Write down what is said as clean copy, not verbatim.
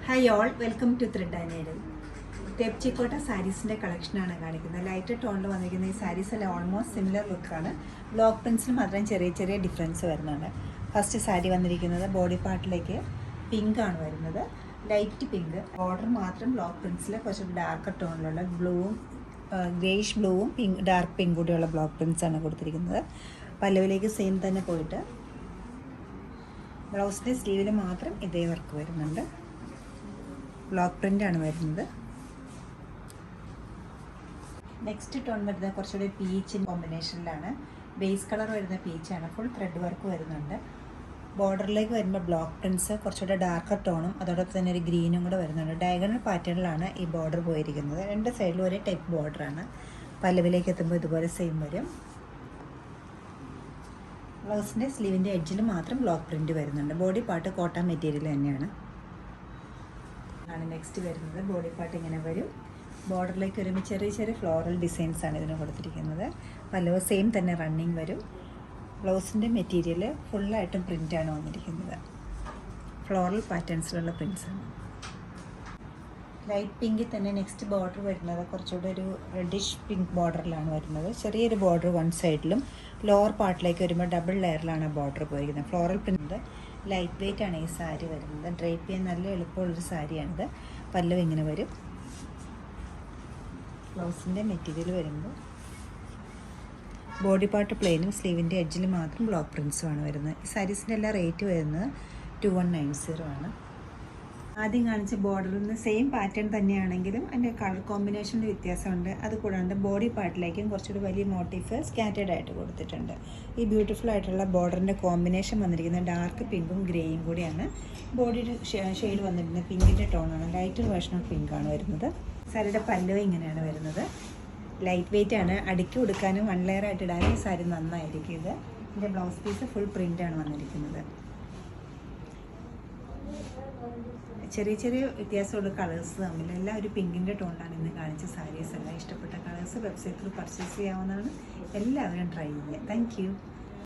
Hi all, welcome to thread and needle. തെപ്ചിക്കോട്ട സാരീസിൻ്റെ കളക്ഷനാണ് കാണിക്കുന്നത്. ലൈറ്റ് ടോണിൽ വന്നിരിക്കുന്ന ഈ സാരീസ് എല്ലാം ഓൾമോസ്റ്റ് സിമിലർ ലുക്കാണ്. ബ്ലോക്ക് പ്രിൻസിൽ മാത്രം ചെറിയ ചെറിയ ഡിഫറൻസ് വരുന്നുണ്ട്. ഫസ്റ്റ് സാരി വന്നിരിക്കുന്നത് ബോഡി പാർട്ടിലേക്ക് പിങ്ക് ആണ് വരുന്നത്, ലൈറ്റ് പിങ്ക്. ബോർഡർ മാത്രം ബ്ലോക്ക് പ്രിൻസിൽ കുറച്ച് ഡാർക്കർ ടോണിലുള്ള ബ്ലൂവും ഗ്രേഷ് ബ്ലൂവും ഡാർക്ക് പിങ്ക് കൂടിയുള്ള ബ്ലോക്ക് പ്രിൻസ് ആണ് കൊടുത്തിരിക്കുന്നത്. പല്ലവിലേക്ക് സെയിം തന്നെ പോയിട്ട് ബ്ലൗസിൻ്റെ സ്ലീവിൽ മാത്രം ഇതേ വർക്ക് വരുന്നുണ്ട്. ബ്ലോക്ക് പ്രിൻ്റ് ആണ് വരുന്നത്. നെക്സ്റ്റ് ടോൺ വരുന്നത് കുറച്ചുകൂടി പീച്ച് കോമ്പിനേഷനിലാണ്. ബേസ് കളർ വരുന്ന പീച്ചാണ്. ഫുൾ ത്രെഡ് വർക്ക് വരുന്നുണ്ട്. ബോർഡറിലേക്ക് വരുമ്പോൾ ബ്ലോക്ക് പ്രിൻസ് കുറച്ചുകൂടെ ഡാർക്കർ ടോണും അതോടൊപ്പം തന്നെ ഒരു ഗ്രീനും കൂടെ വരുന്നുണ്ട്. ഡയഗണൽ പാറ്റേണിലാണ് ഈ ബോർഡർ പോയിരിക്കുന്നത്. രണ്ട് സൈഡിലും ഒരേ ടൈപ്പ് ബോർഡറാണ്. പല്ലവിലേക്ക് എത്തുമ്പോൾ ഇതുപോലെ സെയിം വരും. ബ്ലൗസിൻ്റെ സ്ലീവിൻ്റെ എഡ്ജിൽ മാത്രം ബ്ലോക്ക് പ്രിൻറ്റ് വരുന്നുണ്ട്. ബോഡി പാർട്ട് കോട്ടൺ മെറ്റീരിയൽ തന്നെയാണ്. നെക്സ്റ്റ് വരുന്നത് ബോഡി പാർട്ട് ഇങ്ങനെ വരും. ബോർഡറിലേക്ക് വരുമ്പോൾ ചെറിയ ചെറിയ ഫ്ലോറൽ ഡിസൈൻസ് ആണ് ഇതിന് കൊടുത്തിരിക്കുന്നത്. പല്ലവ് സെയിം തന്നെ റണ്ണിങ് വരും. ബ്ലൗസിൻ്റെ മെറ്റീരിയൽ ഫുള്ളായിട്ടും പ്രിൻ്റാണ് വന്നിരിക്കുന്നത്. ഫ്ലോറൽ പാറ്റേൺസിലുള്ള പ്രിൻസാണ്. ലൈറ്റ് പിങ്കിൽ തന്നെ നെക്സ്റ്റ് ബോർഡർ വരുന്നത് കുറച്ചുകൂടെ ഒരു റെഡിഷ് പിങ്ക് ബോർഡറിലാണ് വരുന്നത്. ചെറിയൊരു ബോർഡർ വൺ സൈഡിലും ലോവർ പാർട്ടിലേക്ക് വരുമ്പോൾ ഡബിൾ ലെയറിലാണ് ബോർഡർ പോയിരിക്കുന്നത്. Floral print. ലൈറ്റ് വെയ്റ്റ് ആണ് ഈ സാരി വരുന്നത്. ഡ്രേപ്പ് ചെയ്യാൻ നല്ല എളുപ്പമുള്ളൊരു സാരിയാണിത്. പല്ലവ് ഇങ്ങനെ വരും. ബ്ലൗസിൻ്റെ മെറ്റീരിയൽ വരുമ്പോൾ ബോഡി പാർട്ട് പ്ലെയിനും സ്ലീവിൻ്റെ എഡ്ജിൽ മാത്രം ബ്ലോക്ക് പ്രിൻസുമാണ് വരുന്നത്. ഈ സാരീസിൻ്റെ എല്ലാം റേറ്റ് വരുന്നത് 2190 ആണ്. ആദ്യം കാണിച്ച ബോർഡറിൽ നിന്ന് സെയിം പാറ്റേൺ തന്നെയാണെങ്കിലും അതിൻ്റെ കളർ കോമ്പിനേഷനിൽ വ്യത്യാസമുണ്ട്. അതുകൂടാണ്ട് ബോഡി പാർട്ടിലേക്കും കുറച്ചുകൂടി വലിയ മോട്ടീഫ് സ്കാറ്റേഡ് ആയിട്ട് കൊടുത്തിട്ടുണ്ട്. ഈ ബ്യൂട്ടിഫുൾ ആയിട്ടുള്ള ബോർഡറിൻ്റെ കോമ്പിനേഷൻ വന്നിരിക്കുന്നത് ഡാർക്ക് പിങ്കും ഗ്രേയും കൂടിയാണ്. ബോഡിയുടെ ഷെയ്ഡ് വന്നിരിക്കുന്നത് പിങ്കിൻ്റെ ടോണാണ്. ലൈറ്റർ വേർഷൻ ഓഫ് പിങ്കാണ് വരുന്നത്. സാരിയുടെ പല്ലവ് ഇങ്ങനെയാണ് വരുന്നത്. ലൈറ്റ് വെയ്റ്റ് ആണ്. അടുക്കി കൊടുക്കാനും വൺ ലെയർ ആയിട്ട് ഇടാനും സാരി നന്നായിരിക്കും. ഇതിൻ്റെ ബ്ലൗസ് പീസ് ഫുൾ പ്രിൻ്റാണ് വന്നിരിക്കുന്നത്. ചെറിയ ചെറിയ വ്യത്യാസമുള്ള കളേഴ്സ് തമ്മിൽ എല്ലാം ഒരു പിങ്കിൻ്റെ ടോണിലാണ് ഇന്ന് കാണിച്ച സാരീസ് എല്ലാം. ഇഷ്ടപ്പെട്ട കളേഴ്സ് വെബ്സൈറ്റിൽ പർച്ചേസ് ചെയ്യാവുന്നതാണ്. എല്ലാവരും ട്രൈ ചെയ്യുക. Thank you.